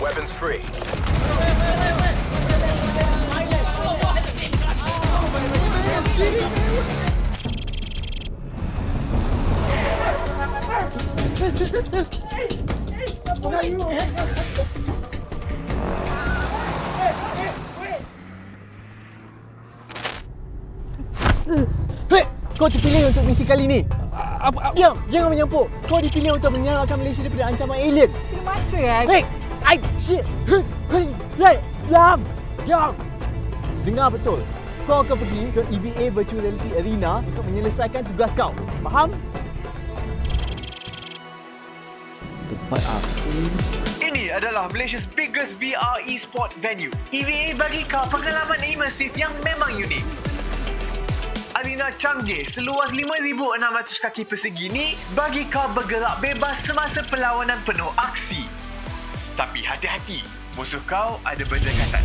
Weapons free. Hei, kau terpilih untuk misi kali ni. Diam, jangan menyampuk. Kau dipilih untuk menyelamatkan Malaysia daripada ancaman alien. Masa lah. Hei, shit. Hei, diam. Dengar betul. Kau akan pergi ke EVA Virtual Reality Arena untuk menyelesaikan tugas kau. Faham? Tempat aku. Ini adalah Malaysia's biggest VR e-sport venue. EVA bagi kau pengalaman imersif yang memang unik. Arena canggih seluas 5,600 kaki persegi ni bagi kau bergerak bebas semasa perlawanan penuh aksi. Tapi hati-hati, musuh kau ada berdekatan.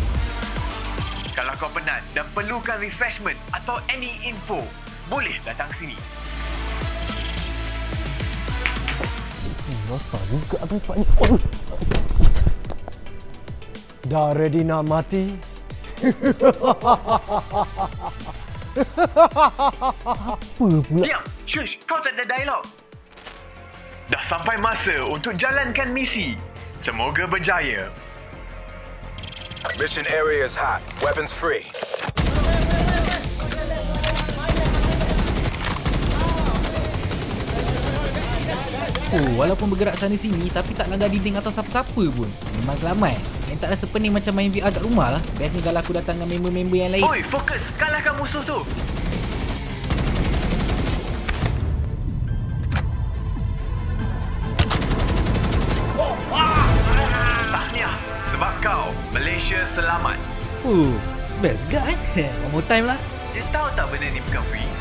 Kalau kau penat dan perlukan refreshment atau any info, boleh datang sini. Besar juga tempat ni. Dah ready nak mati? Siapa pula? Diam! Shush! Kau tak ada dialog. Dah sampai masa untuk jalankan misi. Semoga berjaya. Mission area is hot. Weapons free. Oh, walaupun bergerak sana sini tapi tak langgar dinding atau siapa-siapa pun. Memang selamat. Yang tak rasa pening macam main VR kat rumah lah. Bestnya kalau aku datang dengan member-member yang lain. Oi, fokus! Kalahkan musuh tu! Tahniah! Sebab kau, Malaysia selamat. Best guy. One more time lah. Dia tahu tak benda ni bukan free?